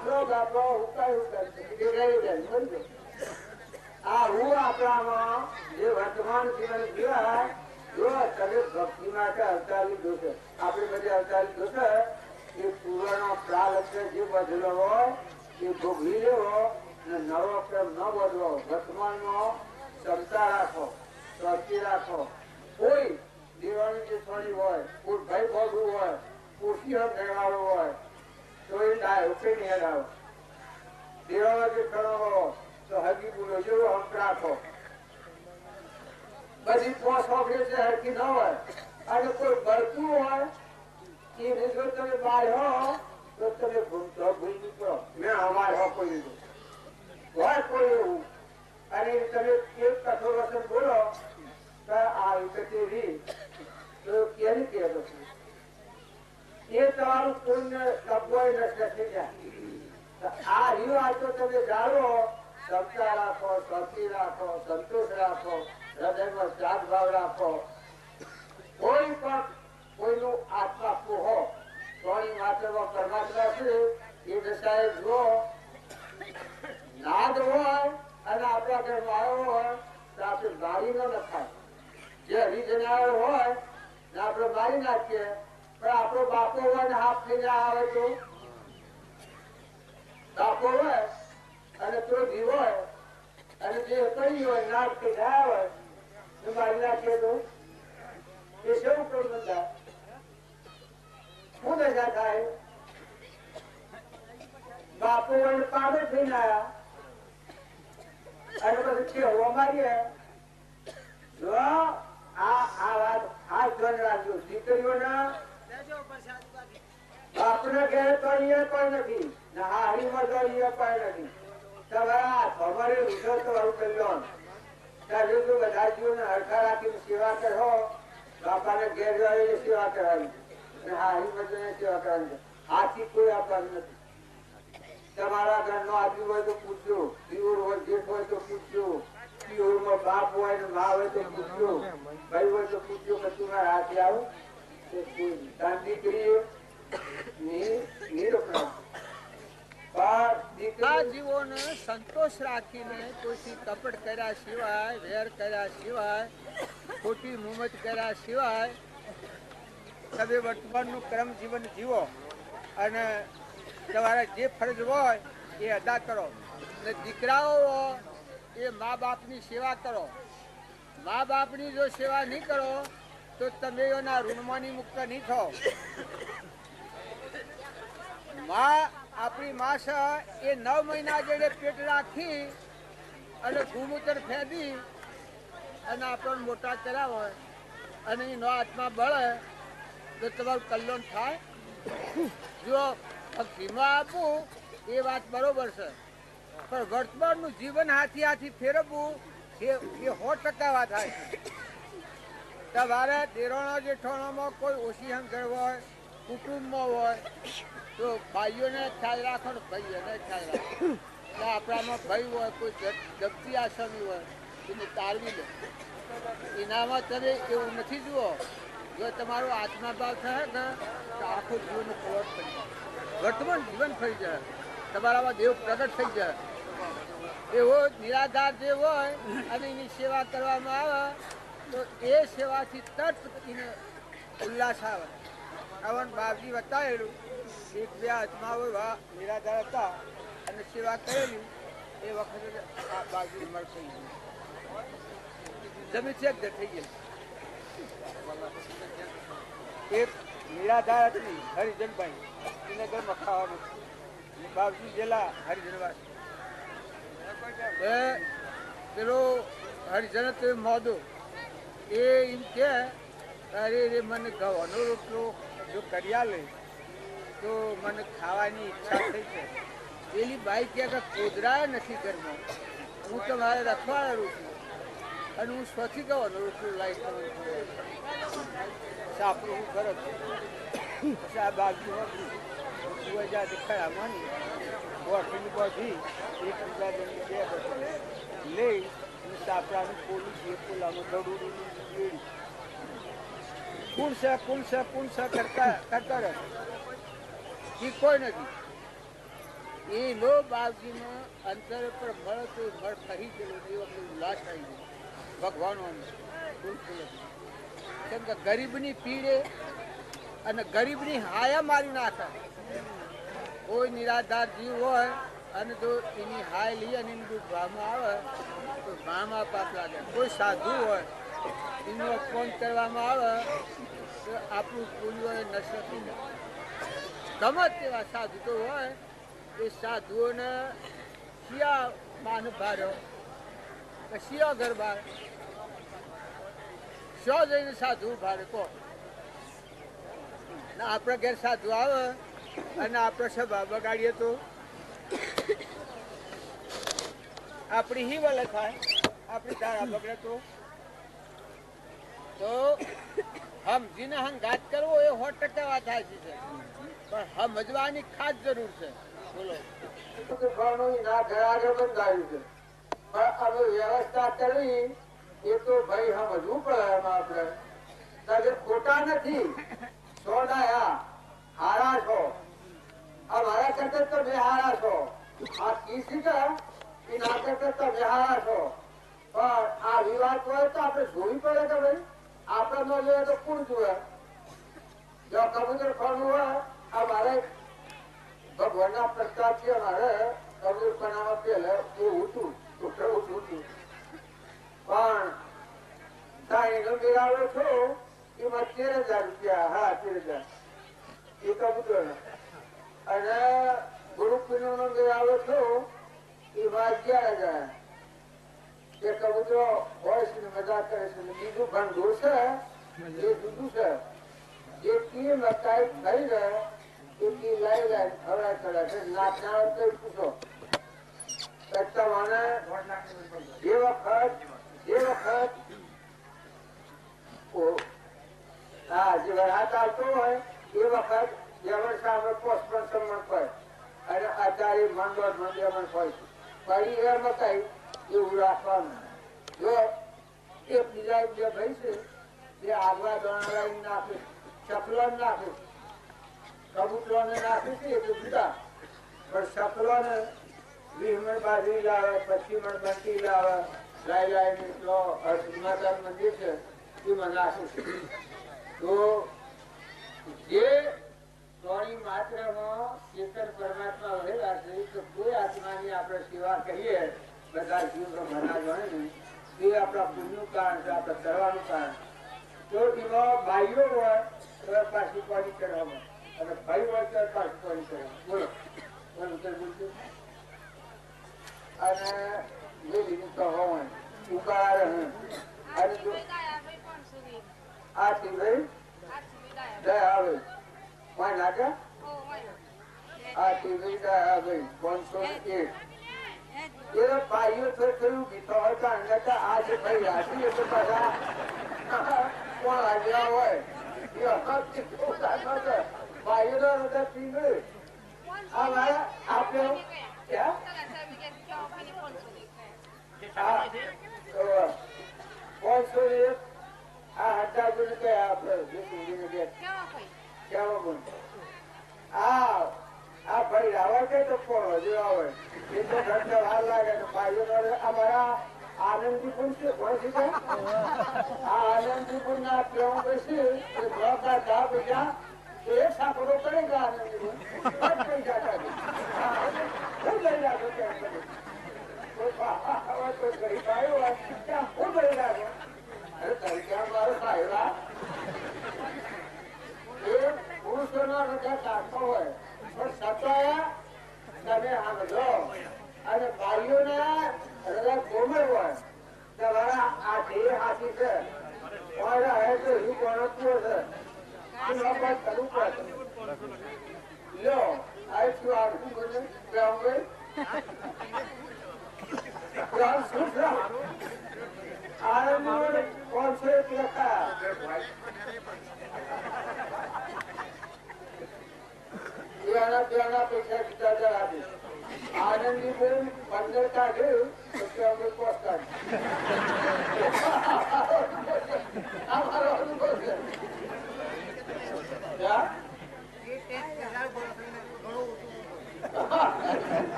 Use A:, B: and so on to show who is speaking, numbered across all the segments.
A: આપણો બાપો ઉકાયું કરશે આ હું આપણામાં જે વર્તમાન જીવન જીવાય જો તમે ભક્તિ માટે અવતાર લીધો છે આપણે બધે અવતાર લીધો છે એ પૂર્વનો પ્રારબ્ધ જે બદલો હોય એ ભોગવી લેવો અને નવો ક્રમ ન બદલો વર્તમાનનો ક્ષમતા રાખો સ્વસ્તિ રાખો કોઈ દેવાની જે થોડી હોય કોઈ ભય ભોગવું હોય ઓછી હવાળો હોય તો એ ડાયો કે નહીં હડાવો દેવાનો જે ખરો હોય તો હજી બોલો જેવો હક રાખો બધી પોસ ઓગળી છે હરકી ન હોય અને કોઈ બળતું હોય એ જો તમે બહાર હો તો તમે ભૂમતો ભૂલ નીકળો મેં અમારે હો કોઈ લીધું હોય કોઈ એવું અને તમે એક કઠોર વચન બોલો તો આ વિકતી રી તો કેવી કે પછી એ તમારું પુણ્ય શબ્દો નષ્ટ થઈ જાય આ રહ્યું આ તો તમે જાણો ક્ષમતા રાખો શક્તિ રાખો સંતોષ રાખો હૃદયમાં ત્યાગ ભાવ રાખો કોઈ પણ કોઈનું આત્મા પોહો કોની માત્રમાં પરમાત્મા છે એ દશાએ જુઓ નાદ હોય અને આપણા ઘરમાં આવ્યો હોય તો આપણે મારી ન નખાય જે હરિજનાઓ હોય ને આપણે મારી નાખીએ પણ આપણો બાપો હોય ને હાથ થઈને આવે તો બાપો હોય અને તો જીવ હોય અને જે કરી હોય નાક કે ગયા હોય તો મારી નાખીએ તો એ શું પ્રોબ્લેમ થાય શું દશા થાય બાપો હોય પાડો થઈને આવ્યા અને પછી કેવું મારીએ જો આ વાત ખાસ ધ્યાન રાખજો દીકરીઓના બાપના ઘેર તો અહીંયા કોઈ નથી ને હારીમાં તો અહીંયા કોઈ નથી તમારા ખબર રૂઢો તો આવું કર્યો ત્યારે જો બધા જીવોને હરખા રાખીને સેવા કરો બાપાને ઘેર જવાની સેવા કરવાની અને હારીમાં જઈને સેવા કરવાની હાથી કોઈ આપવાનું નથી તમારા ઘરનો આદમી હોય તો પૂછજો પીઓર હોય જેઠ હોય તો પૂછજો પીઓરમાં બાપ હોય ને મા હોય તો પૂછજો ભાઈ હોય તો પૂછજો કે તમારા હાથે આવો દીકરી
B: આ જીવોને સંતોષ રાખીને કોઈ કપટ કર્યા સિવાય વેર કર્યા સિવાય ખોટી મુમત કર્યા સિવાય તમે વર્તમાનનું ક્રમ જીવન જીવો અને તમારા જે ફરજ હોય એ અદા કરો અને દીકરાઓ એ મા બાપની સેવા કરો મા બાપની જો સેવા નહીં કરો તો તમે એના ઋણમાંથી મુક્ત નહીં થો માં આપણી માં છે એ 9 મહિના જેડે પેટ રાખી અને ભૂમૂત્ર ફેંદી અને આપણને મોટા કર્યા હોય અને એનો આત્મા બળે તો તમારું કલ્યાણ થાય જો ભક્તિમાં આપવું એ વાત બરોબર છે પણ વર્તમાનનું જીવન હાથી હાથી ફેરવવું એ 100% વાત થાય છે તમારે દેરોણા જેઠોણામાં કોઈ ઓછી સમજણ હોય કુટુંબમાં હોય તો ભાઈઓને ખ્યાલ રાખો ને ભાઈઓને ખ્યાલ રાખો આપણામાં ભાઈ હોય કોઈ જપ્તી આસામી હોય એને તારવી લે એનામાં તમે એવું નથી જુઓ જો તમારો આત્માભાવ થાય ને તો આખું જીવનનું કવર થઈ જાય વર્તમાન જીવન થઈ જાય તમારામાં દેવ પ્રગટ થઈ જાય એવો નિરાધાર જે હોય અને એની સેવા કરવામાં આવે તો એ સેવાથી તરત એને ઉલ્લાસ આવે આવન બાપજી બતાવેલું એક બે આત્માઓ નિરાધાર હતા અને સેવા કરેલી એ વખતે બાપજી ઉંમર થઈ ગઈ જમી છે થઈ ગઈ એક નિરાધાર હતી હરિજનભાઈ એને ઘરમાં ખાવાનું બાપજી જેલા હરિજનવાસ પેલો હરિજન તો મોદો એ એમ કે અરે રે મને ઘઉંનો રોટલો જો કર્યા લે તો મને ખાવાની ઈચ્છા થઈ છે પેલી બાઈ કે કોદરા નથી ઘરમાં હું તમારે રખવાડું છું અને હું સ્વથી ઘઉંનો રોટલો લાવી સાપડું હું ઘર પછી આ બાજુ જા દેખાયા માની બોટલી બધી એક બીજા બે લઈ સાપડાનું પોલું જે પોલામાં દડું ગેડી પૂણ છે કરતા રહે એ કોઈ નથી એ લો બાપજીમાં અંતર પર મળ તો મળ ફરી ગયેલો એ વખતે ઉલ્લાસ આવી ગયો ભગવાનો કેમ કે ગરીબની પીડે અને ગરીબની હાયા મારી નાખે. કોઈ નિરાધાર જીવ હોય અને જો એની હાય લઈ અને એની ભાવમાં આવે તો ભાવમાં પાપ લાગે. કોઈ સાધુ હોય એનો અપમાન કરવામાં આવે તો આપણું પુણ્ય નષ્ટ થઈ જાય. ગમે તેવા સાધુ તો હોય એ સાધુઓને શિયા માન ભાર્યો કે શિયા ઘર બાર શો જઈને સાધુ ભારે કહો ને આપણે ઘેર સાધુ આવે અને આપણે સભા બગાડીએ તો આપણી હી વલે થાય, આપણી ધારા બગડે તો સમજીને હંગાત કરવો એ 100% વાત થાય છે, પણ સમજવાની ખાસ જરૂર છે. બોલો
A: ના ઘરાગે બંધાયું છે પણ હવે વ્યવસ્થા કરવી એ તો ભાઈ સમજવું પડે એમાં આપણે ખોટા નથી. સોનાયા હારા છો, અમારા કરતા તમે હારા છો. આ કીસી કે એના કરતા તમે હારા છો, પણ આ વિવાદ હોય તો આપણે જોવી પડે કે ભાઈ આપણે ન જોઈએ તો કોણ જુએ? જો કબૂતર ખાનું હોય અમારે ભગવાનના પ્રસ્તાવથી અમારે કબૂતર બનાવવા પેલે એવું હતું પણ સાઈનો મેળાવો છો એમાં 13,000 રૂપિયા. હા 13,000 એ કબૂતર. અને ગુરુપીનો નો મેળાવો છો એમાં 11,000. એ કબૂતરો હોય છે મજા કરે છે. બીજું ભંડોળ છે એ જુદું છે. જે કી મકાઈ થઈ જાય એ કી લઈ લે ખવડાય ચડે છે. નાચનાર તો પૂછો તમારે જે વખત હા જે વરાત આવતો હોય એ વખત જમણ સામે પોષણ સન્માન હોય અને આચાર્ય મંડળ મંડળ હોય પડી એ મકાઈ એવું રાખવાનું. જો એક બીજા ભાઈ છે જે આગવા દોણા નાખે, ચકલો નાખે, કબૂતરો ને નાખે છે એ તો જુદા, પણ ચકલો ને 20 મણ બાજરી લાવે, 25 મણ બંટી લાવે, લાઈ માતા મંદિર છે એમાં નાખે છે. તો જે તોણી માત્રમાં ચેતન પરમાત્મા રહેલા છે તો કોઈ આત્માની આપણે સેવા કરીએ બધા જીવ મના ગણે ને એ આપણા પુણ્યનું કારણ છે, આપણે કરવાનું કારણ. તો એમાં ભાઈઓ હોય તો પાછી પાણી કરવામાં અને ભાઈ હોય તો પાછી પાણી કરવામાં. બોલો બોલજો. અને મેલીનું તો હોય ઉકાળા રહે અને જો આ ટીભાઈ દયા આવે કોઈ નાખે આ ટીભાઈ દયા આવે 501 એ ભાઈઓ થયું ગીતો હતા અને આ જે ભાઈ રાશી એ તો બધા કોણ આવ્યા હોય એ ભાઈઓ નો હૃદય ટીભાઈ આ મારા આપ્યો ક્યાં 501 આ હતા ગુણ કયા આપણે આ ભાઈ આવે છે તો કોણ હજુ આવે એ તો ઘરના વાર લાગે ભાઈઓ અમારા આનંદીપુર છે કોણ છે આ આનંદીપુર ના પ્રેમ બેસી બીજા એક સાંકડો કરે છે આનંદીપુર પૈસા હું લઈ રાખો કોઈ ગરીબ આવ્યો હોય ત્યાં હું લઈ રાખો. અરે તરીકે મારો સાહેબા એ પુરુષોનો હૃદય કાઢતો હોય પણ સતાયા તમે સમજો અને ભાઈઓના હૃદય કોમળ હોય તમારા આ દેહ હાથી છે કોણ હે તો હું ગણતરીઓ છે કરવું પડે. લો આ શું આખું બોલે પૈસા કીધા આપીશ. આનંદી બેન 15 કાઢ્યું તો અમે પોસ્ટ અમારો અનુભવ છે.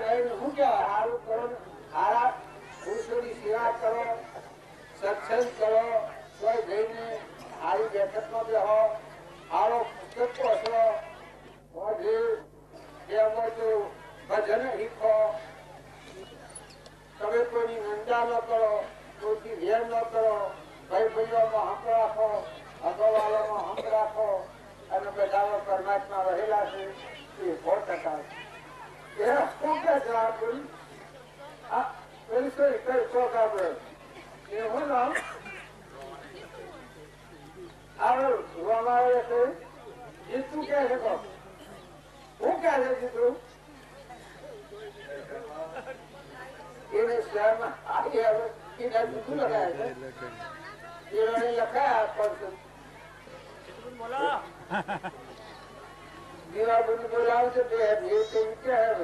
A: રહીને શું કહેવાય? સારું કરો ને, સારા પુરુષોની સેવા કરો, સત્સંગ કરો, કોઈ જઈને સારી બેઠકમાં બેહો, સારો પુસ્તક વાંચો, ભજન શીખો, તમે કોઈની નિંદા ન કરો, કોઈથી વેર ન કરો, ભાઈ ભાઈઓમાં હક રાખો, અગવાલોમાં હક રાખો, અને બધા પરમાત્મા રહેલા છે એ 100%. શું કે છે આપણું શોખ આપડે એ હું નામ આવે છે જીતું કે છે હું કે છે જીતું એને શહેરમાં આવી આવે એના જુદું લખાય છે એ લખાયા પડશે દીવા બધું બોલાવશે બે ક્યાં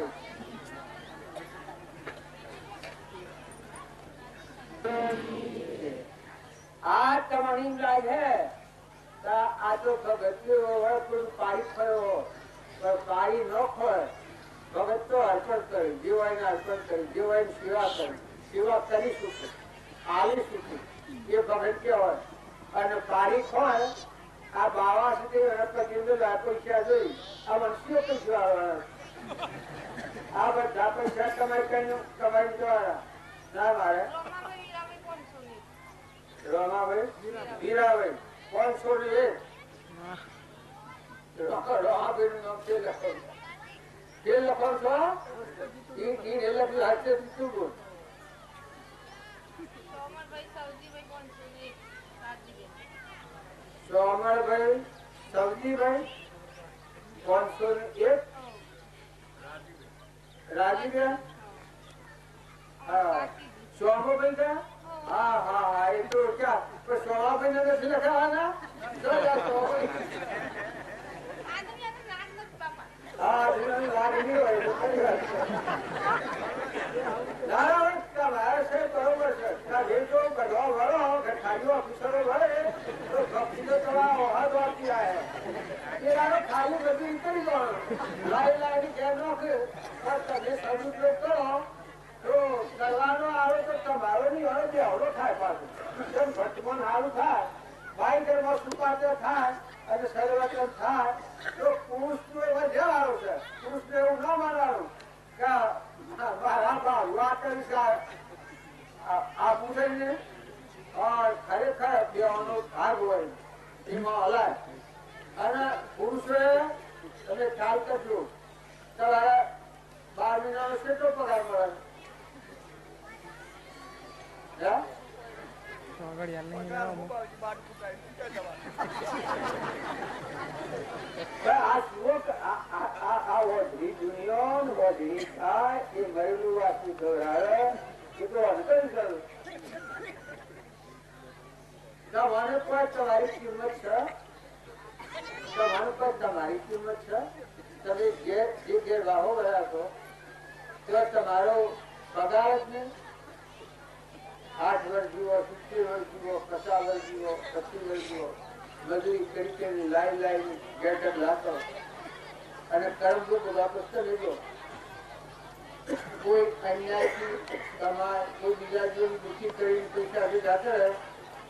A: આ તમારી લાજ હે આ તો ભગત હોય કોઈ પારી ફર્યો પણ પારી ન ખોય ભગત તો અર્પણ કરી જીવાઈને અર્પણ કરી જીવાઈને સેવા કરી સેવા કરી શકે આવી શકે એ ભગત કહેવાય અને પારી ખોય આ બાવા સુધી પૈસા જોઈ આ વંશીઓ પૈસા આ બધા પૈસા કમાઈ દ્વારા ના મારે રમાભાઈ હીરાભાઈ 501 રમાભાઈ નું નામ છે લખો કે લખો છો તું બોલ સોમરભાઈ સવજીભાઈ 501 રાજીબેન હા સોમભાઈ का हाँ हाँ हाँ ये तो क्या तो सोमाભાઈ ને નથી લખાવાના હા જીવન લાગણી હોય તો કઈ વાત નારાયણ તમારે છે બરોબર છે જે તો ગઢવા વળો ખાલીઓ ઓફિસરો વળે તો ભક્તિ તો તમારા હાથ વાંચી આવે એ ખાલી બધું કરી દો લાઈ કેમ નાખે તમે સદુપયોગ કરો તો કરવાનો આવે તો તમારો નહીં હોય બે અવડો થાય પાછું જેમ ભટમન સારું થાય ભાઈ ઘરમાં સુપાતે થાય અને સર્વચન થાય તો પુરુષ તો એવા જવાનું છે પુરુષ ને એવું ના માનવાનું કે મારા બાબુ આ કરીશ આ પૂછે ને ખરેખર બેવાનો ભાગ હોય એમાં હલાય અને પુરુષે તમે ખ્યાલ કરજો તમારે 12 મહિનાનો કેટલો પગાર મળે તમારી કિંમત છે તમારું પર તમારી કિંમત છે તમે જે ઘેર વાહો ગયા છો તો તમારો પગાર જ નહીં 8 વર્ષ જીવો 70 વર્ષ જીવો 50 વર્ષ જીવો 25 વર્ષ જીવો મજૂરી કરી લાઈ ગેટઅપ લાતો અને કર્મભોગ બધા પુસ્તક લીધો કોઈ અન્યાયથી કમાય કોઈ બીજા જેવું દુઃખી કરીને પૈસા જતા રહે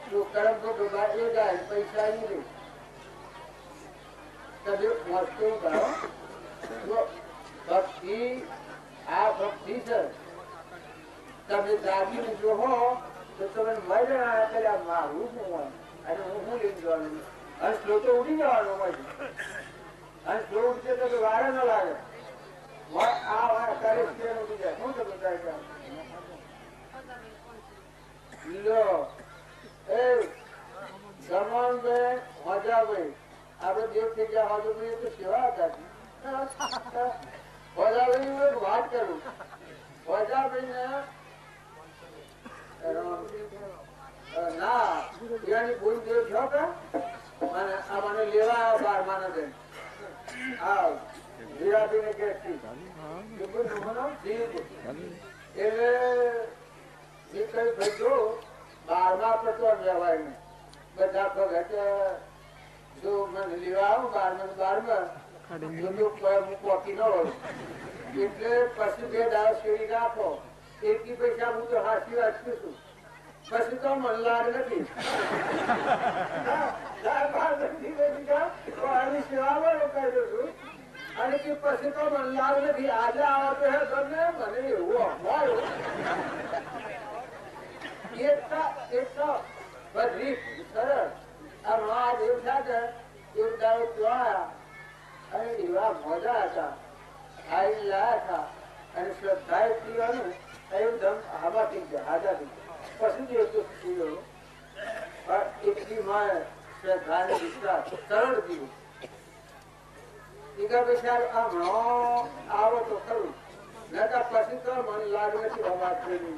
A: તો કર્મભોગ એ જાય પૈસા નહીં દે તમે વસ્તુ કરો ભક્તિ આ ભક્તિ છે તમે જાગીને જો હો તો તમે મજા કર્યા મારું શું હોય અને હું લઈને જવાનું અને સ્લો તો ઉડી જવાનો હોય અને સ્લો ઉડશે તો વારે ન લાગે આ વાર કરે છે ઉડી જાય શું થતું થાય લો એ જમણભાઈ મજાભાઈ આપડે દેવ થઈ ગયા હાજુભાઈ તો સેવા હતા મજાભાઈ વાત કરું મજાભાઈ ને ના એની ભૂલ દેવ છો કે મને આ મને લેવા આવ્યો 12 દે હા હીરાબી ને કે એટલે એ કઈ ભેજો 12મા પતો વ્યવહાર ને બધા ભગત જો મને લેવા આવું 12 મૂકોકી ન હોય એટલે પછી 2 દાડા શેરી રાખો. એકી પૈસા હું તો હાસી વાત છું. પછી તો મન લાગ નથી. સેવા કર્યો છું અને કે પછી તો મન લાગ નથી. આજે આવો તો હે તમને મને એવું અખવાયું. બધી સરળ આ દેવ સાથે એક દાડો ત્યાં અને એવા મોજા હતા ખાઈ લાયા હતા અને શ્રદ્ધા પીવાનું એકદમ હાબા થઈ ગયા હાજા થઈ ગયા. પછી જ એટલું પીવો એટલી માં શ્રદ્ધા ને વિશ્વાસ સરળ પીવું. બીજા પૈસા આવો તો ખરું નતા પછી તો મન લાગ નથી અવાજ થઈ.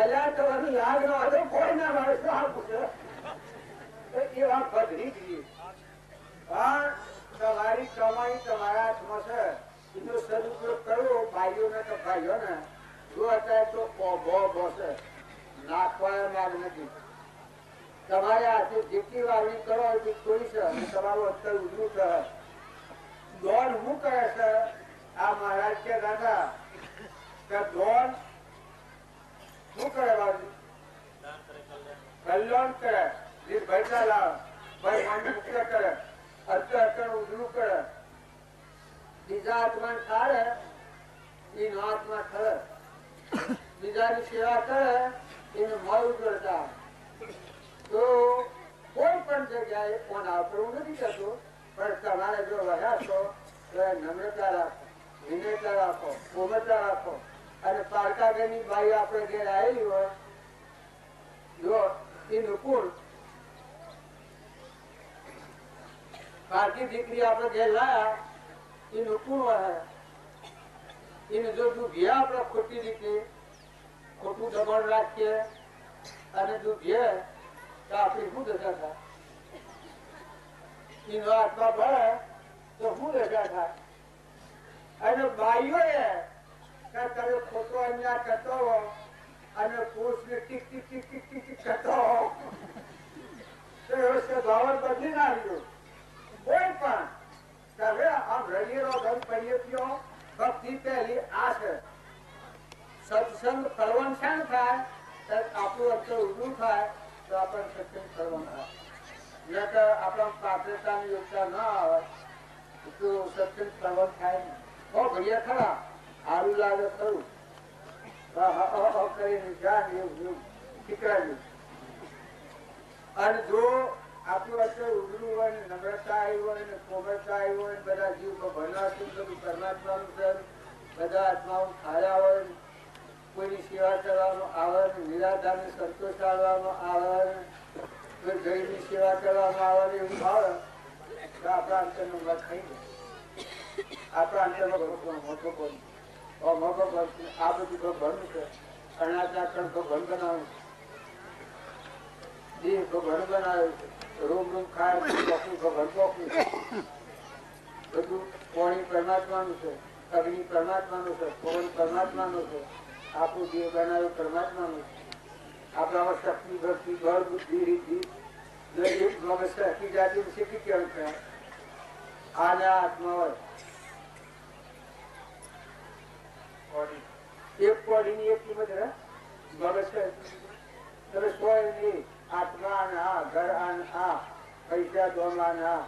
A: અલ્યા તો લાગ ન હતો કોઈ ના મારે શું પૂછે એ વાત બદલી ગઈ. પણ તમારી કમાઈ તમારા હાથમાં છે. એનો સદુપયોગ કરવો ભાઈઓ ને તો ભાઈઓ ને જો અત્યારે તો બો છે નાખવા માગ નથી. તમારે હાથે જેટલી વાવણી કરો એટલી થોડી છે. તમારું અત્યારે ઉજવું છે. દોડ શું કરે છે આ મહારાજ કે દાદા કે દોડ શું કરે બાજુ કલ્યાણ કરે. ભાઈ લાવ ભાઈ માંડી મુક્ત કરે. અત્યારે ઉજળું કરે. બીજા આત્મા ખાડે એનો આત્મા ખરે. બીજાની સેવા કરે એને મળ ઉજળતા. તો કોઈ પણ જગ્યાએ કોણ આવતું નથી કરતું. પણ તમારે જો રહ્યા છો તો નમ્રતા રાખો, વિનયતા રાખો, કોમળતા રાખો. અને પારકાગરની બાઈ આપણે ઘેર આવેલી હોય જો એ નુકુળ પારકી દીકરી આપણે ઘેર લાયા એ નુકુળ હોય એને જો દુભિયા આપણે ખોટી રીતે ખોટું દબાણ રાખીએ અને દુભીએ તો આપણી શું દશા થાય? એનો આત્મા ભળે તો શું દશા થાય? અને બાઈઓ તમે ખોટો અન્યાય કરતો હો અને પુરુષ ને tick tick tick tick tick tick કરતો હો તો એવો સ્વભાવ બદલી નાખ્યો. કોઈ પણ તમે આમ રડીનો ધન કરીએ પીઓ ભક્તિ પહેલી આ છે. સત્સંગ કરવાનું શાણ થાય તો આપણું અંતર ઉભું થાય તો આપણને સત્સંગ કરવાનું થાય. ન તો આપણા પાત્રતાનું યોગદાન ના આવે તો સત્સંગ કરવાનું થાય નહીં. ભૈયા ખરા સારું લાગે ખરું કરીને જાણ એવું શીખવાડ્યું. અને જો આપણું અત્યારે ઉજળું હોય ને નમ્રતા આવી હોય ને કોમળતા આવી હોય ને બધા જીવ ભણવાથી બધું પરમાત્માનું છે. બધા આત્માઓ ખાયા હોય કોઈની સેવા કરવામાં આવે ને નિરાધારને સંતોષ આવવામાં આવે કોઈ ગરીબની સેવા કરવામાં આવે એવું ભાવે તો આપણા અંતરનો મત થઈ જાય. આપણા અંતરનો મોટો કોઈ આ બધું ભગવાન છે. અનાજના કણ ભગવાન બનાવ્યું છે. ભગવાન બનાવ્યું છે. રૂમ ખાય ભગવાન પોકું બધું. પાણી પરમાત્માનું છે, અગ્નિ પરમાત્માનું છે, પવન પરમાત્માનું છે. આપણું દેહ બનાવ્યું પરમાત્માનું છે. આપણામાં શક્તિ ભક્તિ બળ બુદ્ધિ રીતિ જાતિ શીખી કેમ છે. આને આત્મા હોય એક કોડીની એક કિંમત મગજ છે. તમે સોય નહીં આત્મા ને આ ઘર આ પૈસા ધોમા ને આ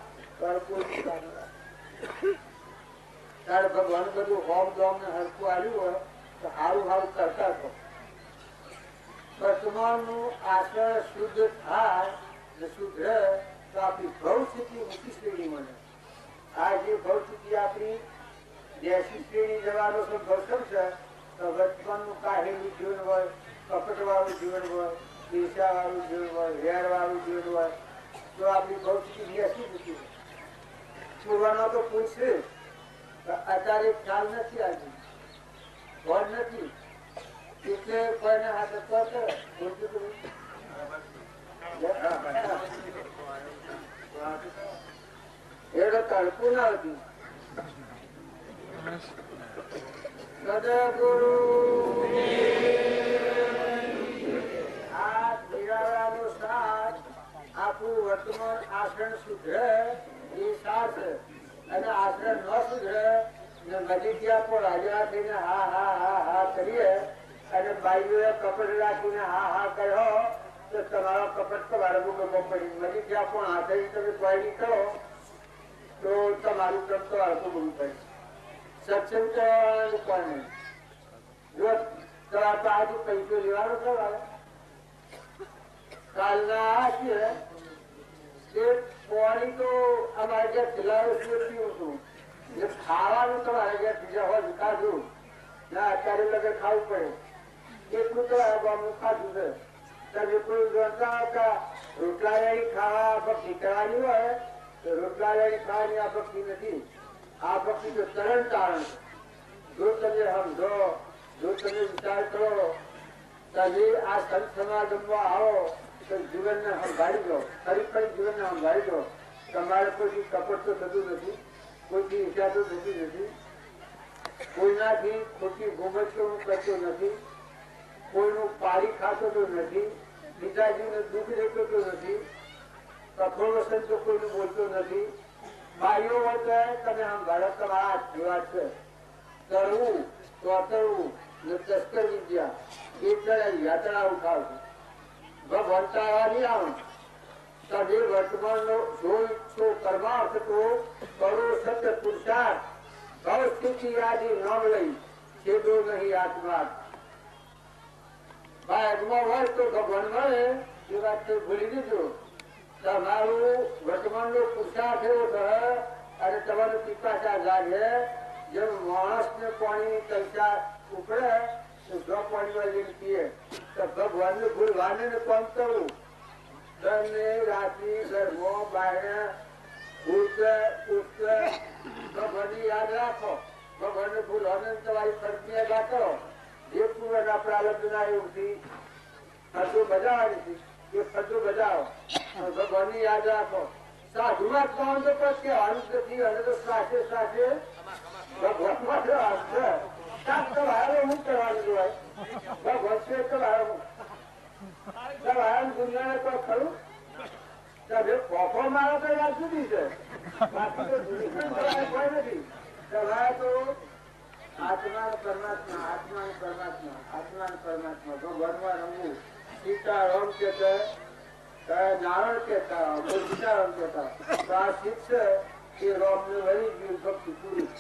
A: તારે ભગવાન બધું હોમ દોમ ને હરકું આવ્યું હોય તો સારું સારું કરતા હતો. વર્તમાન નું આચરણ શુદ્ધ થાય સુધરે તો આપણી ભવ સ્થિતિ ઊંચી શ્રેણી મળે. આ જે ભવ સ્થિતિ આપણી 80 શ્રેણી જવાનો ભવસમ છે તો વર્તમાનનું કાઢેલું જીવન હોય, કપટ વાળું જીવન હોય, ઈર્ષા વાળું જીવન હોય, વેર વાળું જીવન હોય તો આપણી ભવ સ્થિતિ 80 મૂકી હોય. છોડવાનો તો પૂછશે અત્યારે ખ્યાલ નથી આજે ભણ નથી એટલે કોઈને હાથે કરે બોલતું એટલે તડકું ના હતું. સદગુરુ આ નિરાળાનો સાથ આપણું વર્તમાન આચરણ સુધરે એ સાથ અને આચરણ ન સુધરે મજીઠિયા પણ હાજરા થઈને હા હા હા હા કરીએ અને બાઈઓએ કપડ રાખીને હા હા કર્યો તો તમારો કપડ તમારે ગમો પડી. મજીઠિયા પણ હાથે તમે કોઈ કરો તો તમારું કામ તો હરખું ગમવું પડે. સત્સંગ કરવાનું પણ જો તમારે પાછું પૈસો લેવાનો છો કાલના છે તે પાણી તો અમારે જ્યાં ખિલાડો પીવું છું. ખાવાનું તમારે જ્યાં બીજા હોય ખાધું ના અત્યારે લગન ખાવું પડે એટલું તો ગામનું ખાધું છે. તમે કોઈ રોટલા ખાવા ભક્તિ કરવાની હોય તો રોટલા ખાવાની આ ભક્તિ નથી. આ ભક્તિ તો તરણ તારણ. જો તમે સમજો, જો તમે વિચાર કરો, તમે આ સંત સમાગમમાં આવો તો જીવનને સંભાળી દો, ફરી ફરી જીવનને સંભાળી દો. તમારે કોઈ કપટ તો થતું નથી, કોઈથી ઈચ્છા તો થતી નથી, કોઈનાથી ખોટી ઘુમત તો હું કરતો નથી, કોઈનું પાડી ખાતો તો નથી, પિતાજીને દુઃખ દેતો તો નથી, કઠોર વસન તો કોઈનું બોલતો નથી. ભાઈઓ હોય તો તમે સંભાળો તમારા જેવા છે. તરવું તોતરવું ને તસ્કર વિદ્યા એટલે યાત્રા ઉઠાવશું. ભગવંતા નહીં આવું તમે વર્તમાનનો જો ઈચ્છો કર્માર્થ તો કરો સત્ય પુરુષાર્થ. ભવ સ્થિતિ આદિ નામ લઈ છેદો નહીં આત્મા. ભાગમાં હોય તો ભગવાન મળે એ વાત તો ભૂલી દીધો. તમારું વર્તમાનનો પુરુષાર્થ એવો થાય અને તમારો પિપાસા લાગે. જેમ માણસને પાણી તલસા ઉપડે તો જો પાણીમાં લઈને પીએ તો ભગવાનને ભૂલવાને કામ કરવું. ધનને રાત્રિ ઘરમાં બાયણે ભગવાનની યાદ રાખો. ભગવાનને ભૂલવાને તમારી ફરતી અદા કરો. જે પૂર્વના પ્રારબ્ધ ના યોગથી ફરજો બજાવવાની એ ફરજો બજાવો. ભગવાનની યાદ રાખો. સાધુમાં કોણ તો કહેવાનું નથી અને તો સાથે સાથે ભગવાનમાં જો આવશે હું કરવાનું હોય ભગવાન છે દુનિયાને તો ખરું તમે પોખો મારો તો વાત જુદી છે. બાકી તો જુદી કોઈ નથી. તમારે તો આત્મા પરમાત્મા, આત્મા પરમાત્મા, આત્મા પરમાત્મા ભગવાનમાં રમવું. સીતારામ કેતા નારાયણ કેતા સીતારામ કેતા તો આ શીખ છે એ રોમ ને વળી ગયું ભક્તિ પૂરી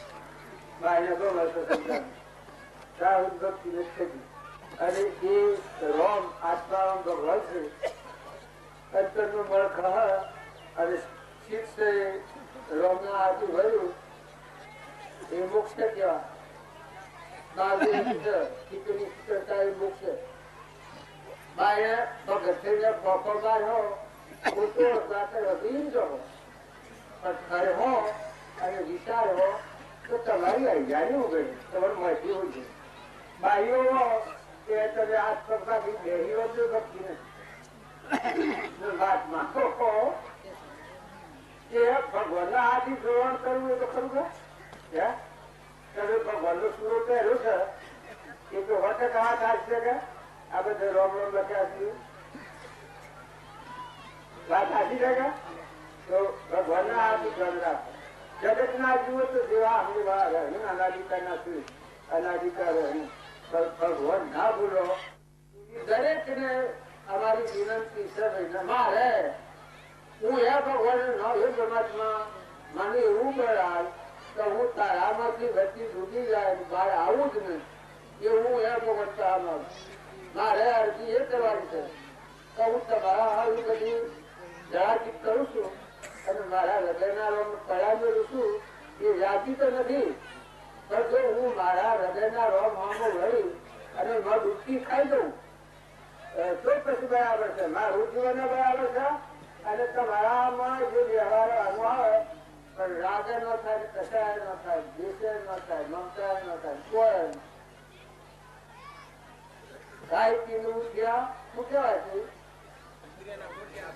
A: બાયને ગમે તો સમજાવે ભક્તિ નથી. અને એ રોમ આત્મારામ ભગવાન છે. અંતરનું મળખ અને શીખ છે રોમ ના હાથું ભર્યું એ મોક્ષ કેવા મોક્ષ. બાય ભગત પોપર બાર હો વધી જાઓ પણ ખરે હો અને વિચાર હો તો તમારી અજાણી ઉગડી તમારે માહિતી હોય છે. બાઈઓ હો કે તમે હાથ પગમાંથી બેહી વધુ ભક્તિ નથી. વાત માંગો કે ભગવાનના હાથી ગ્રહણ કરવું એ તો ખરું ને તમે ભગવાનનો સુરો પહેર્યો છે એ તો વખત હાથ હાથશે કે આ બધે રોમ રોમ લખ્યા છે વાત હાથી છે કે તો ભગવાનના હાથી ધ્યાન રાખો. જગત ના જુઓ તો જેવા અમલી રહ્યું અનાધિકાર ના શું અનાધિકાર રહ્યું ભગવાન ના ભૂલો. દરેક ને અમારી વિનંતી છે મારે હું એ ભગવાન ના એ પરમાત્મા મને એવું કરાય તો હું તારામાંથી વચ્ચે ડૂબી જાય બહાર આવું જ નહીં એવું એ ભગવાન મારે અરજી એ કરવાની છે તો હું તમારા હાલ બધી જણાજીત કરું છું અને મારા હૃદયના રોમ કળા મેળવું છું. એ યાદી તો નથી પણ જો હું મારા હૃદયના રોમ હામો વળી અને ડૂબકી ખાઈ દઉં તો પછી બરાબર છે. મારું જીવન બરાબર છે અને તમારામાં જે વ્યવહાર આનો આવે પણ રાગ ન થાય, કસાય ન થાય, દ્વેષ ન થાય, મમતા ન થાય, કોઈ ખાઈ પીનું ઉઠ્યા શું કહેવાય છે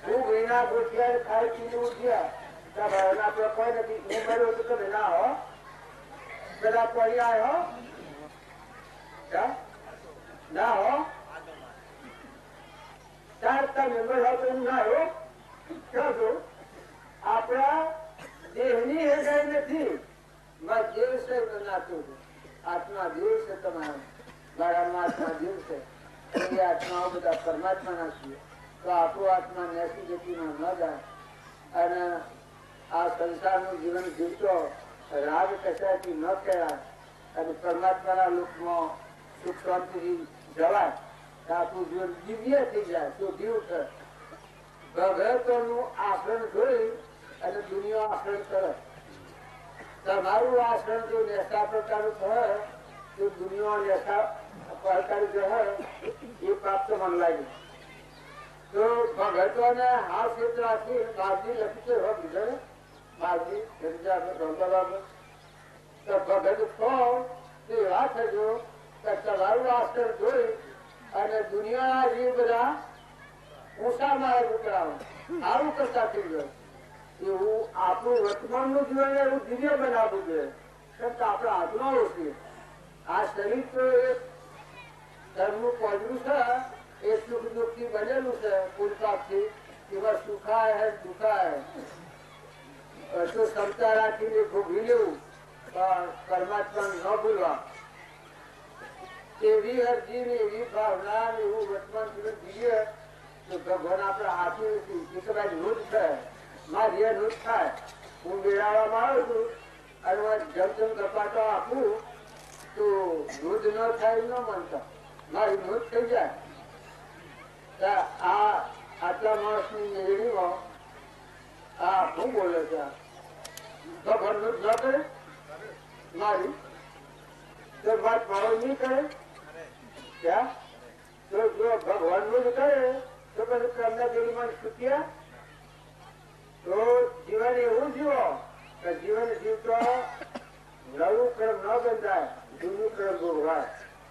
A: હું વિના ગોઠિયા ખાઈ પીનું ઉઠ્યા આપડે કોઈ નથી. હું મળ્યો તો તમે ના હો પેલા પડી આવ્યો ના હો ચારતા મેમ્બર હોય તો ના હો આપણા દેહની હેગાઈ નથી મારા દેવ છે નાતું છે, આત્મા દેવ છે તમારો, મારામાં આત્મા દેવ છે. એ આત્માઓ બધા પરમાત્મા ના છીએ, તો આપણું આત્મા નેસી ગતિમાં ન જાય અને આ સંસારનું જીવન જીવતો રાગ કચાથી ન કહેવાય અને પરમાત્માના લોકમાં સુખ શાંતિથી જવાય તો આપણું જીવન દિવ્ય થઈ જાય. તો જીવ છે ભગતોનું આચરણ જોઈ અને દુનિયા આચરણ કરે. તમારું આચરણ જો નેશા પ્રકારનું હોય તો દુનિયા નેશા પ્રકારનું જે હોય એ પ્રાપ્ત મન લાગે. તો ભગતોને હાથ ક્ષેત્ર રાખી બાજી લખી છે બીજા બાજી તો ભગત કોણ એવા થજો કે તમારું આચરણ જોઈ અને દુનિયાના જીવ બધા ઊંચા મારે ઉતરાવો સારું કરતા થઈ ગયો. એવું આપણું વર્તમાન નું જીવન એવું દિવ્ય બનાવવું જોઈએ. કેમ કે આપણા આત્માઓ છે. આ શરીર તો એક ધર્મનું પોજરું છે, એ સુખ દુઃખ થી બનેલું છે. પૂરપાથી એમાં સુખાય હે દુખાય તો ક્ષમતા રાખીને ભોગવી લેવું પણ પરમાત્મા ન ભૂલવા. એવી અરજી ને એવી ભાવના એવું વર્તમાન જીવન જીવીએ તો ભગવાન આપણા હાથે નથી. એ તો ભાઈ નૂત થાય મારી નૂત થાય. હું મેળવવામાં આવું છું અને જમ ગપાટો આપું તો નૂત ન થાય ન માનતા મારી નૂત થઈ જાય. આ આટલા માણસની મેળવીમાં આ શું બોલે છે ભગવાન નૂત ન કરે મારી તો વાત મારો નહીં કરે ત્યાં તો જો ભગવાન નું જ કરે તો પછી તમને દેવીમાં છૂટ્યા. તો જીવન એવું જીવો કે જીવન જીવતો નવું કર્મ ન બંધાય, જૂનું કર્મ ભોગવાય.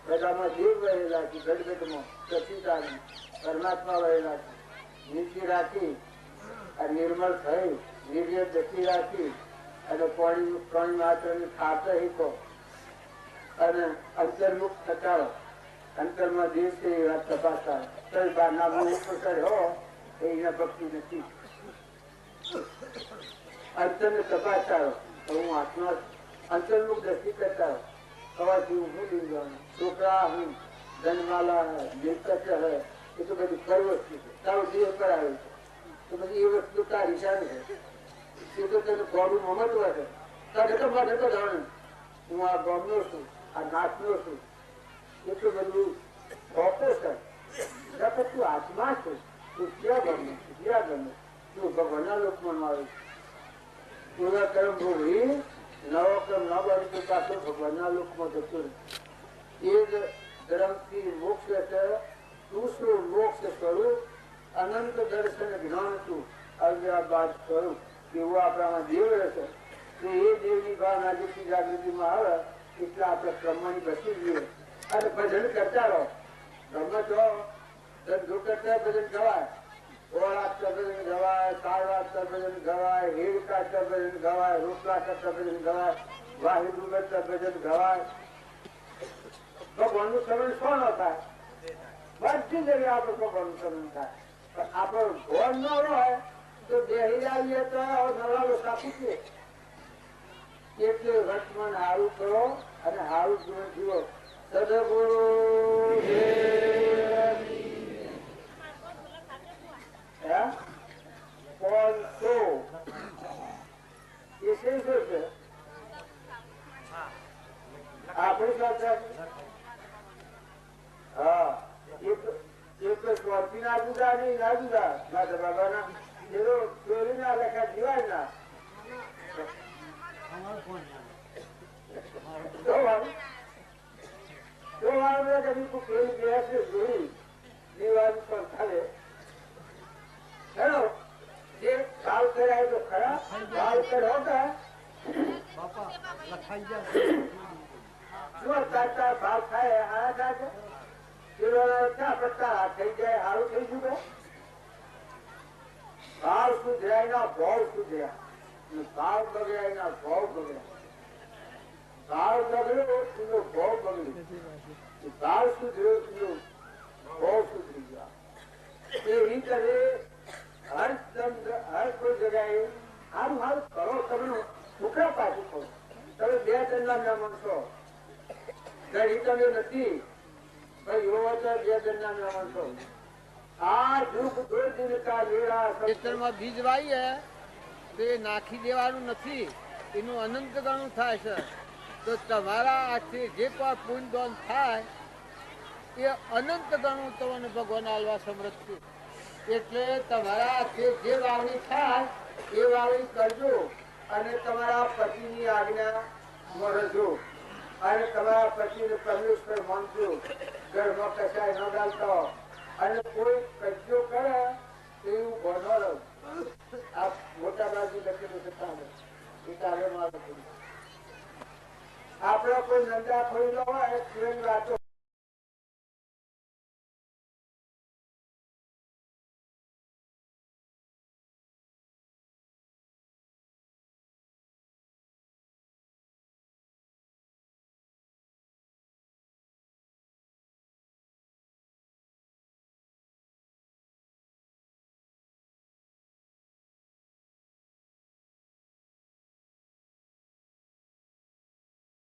A: બધામાં જીવ વહેલા છે, ગઢગઢમાં સચિતાની પરમાત્મા વહેલા છે. નીતિ રાખી નિર્મળ થઈ નિર્ય ગતિ રાખી અને પાણી માત્ર ખાતે હિકો અને અંતર્મુખ થતા અંતરમાં દેવ છે એ વાત તપાસતા કઈ બારના મુખ ઉપર હો એના ભક્તિ નથી. અંતરને તપાસતા હું આત્મા અંતર્મુખ દ્રષ્ટિ કરતા હવાથી હું શું લીધવાનું છોકરા હું ધનમાલા મિલકત હે એ તો બધી ફર વસ્તુ છે. તારું દેહ પર આવે છે તો બધી એ વસ્તુ તારી શાન છે. એ તો તને ગોળું મહત્વ છે. તારે તો માટે તો જાણે હું આ ગોમનો છું, આ નાચનો છું. એ તો બધું ખોટો છે. તું આત્મા છે, તું ક્યાં ગમે ક્યાં ગમે તું ભગવાનના લોકમાં આવે છે. પૂરા કર્મ ભોગવી નવો કર્મ ન બની તો પાછો ભગવાનના લોકમાં જતો રહે. એ જ ધર્મથી મોક્ષ છે. તું શું મોક્ષ સ્વરૂપ અનંત દર્શન જ્ઞાન તું અવ્યાબાદ સ્વરૂપ એવું આપણામાં દેવ રહેશે. તો એ દેવની ભાવના જેટલી જાગૃતિમાં આવે એટલે આપણે ક્રમની બચી જઈએ અને ભજન કરતા રહો. ગમે તો ધંધો કરતા ભજન ગવાય, ઓળ આપતા ભજન ગવાય, કાળ આપતા ભજન ગવાય, હેડ કાઢતા ભજન ગવાય, રોટલા કરતા ભજન ગવાય, વાહિદુ કરતા ભજન ગવાય. ભગવાનનું સ્મરણ શું ન થાય? બધી જગ્યાએ આપણે ભગવાનનું સ્મરણ થાય. પણ આપણો ભગવાન ન હોય તો બેહી આવીએ તો નવાલો સાપું છે. એટલે વર્તમાન હારું કરો અને હારું જીવન જીવો. સદગુરુ આપણી સાથે હા એક સ્વાર્થી ના જુદા નહીં ના જુદા માતા બાબા ના ચોરી ના લખા જીવાય ના ભાવ થાય થઈ જાય સારું થઈ જુએ. ભાવ સુધરાય ના ભાવ સુધર્યા, ભાવ બગડ્યા એના ભાવ બગડ્યા. ભાવ બગડ્યો એનો ભાવ બગડ્યો, ભાવ સુધર્યો એનો ભાવ સુધરી ગયા. એ રીતે હર કોઈ જગ્યાએ સારું સારું કરો તમે છોકરા પાછું કરો. તમે મહેમાન છો ઘડી તમે નથી ભાઈ એવો તો 2 જણના મહેમાન છો આ દુઃખ 2 દિન કા વેળા
B: ખેતરમાં બીજ વાવીએ તો એ નાખી દેવાનું નથી, એનું અનંત ગણું થાય છે. તો તમારા હાથથી જે પણ પુણ્યદાન થાય એ અનંત ગણું તમને ભગવાન આલવા સમર્થ છે. એટલે તમારા હાથથી જે વાવણી થાય એ વાવણી કરજો અને તમારા પતિની આજ્ઞા મળજો અને તમારા પતિને પરમેશ્વર માનજો. ઘરમાં કચાય ન ડાલતો અને કોઈ કજ્જો કરે એવું ભણો. આ મોટા ભાગની લખેલું છે આપડે કોઈ નંદા ખોઈ ન હોય વાતો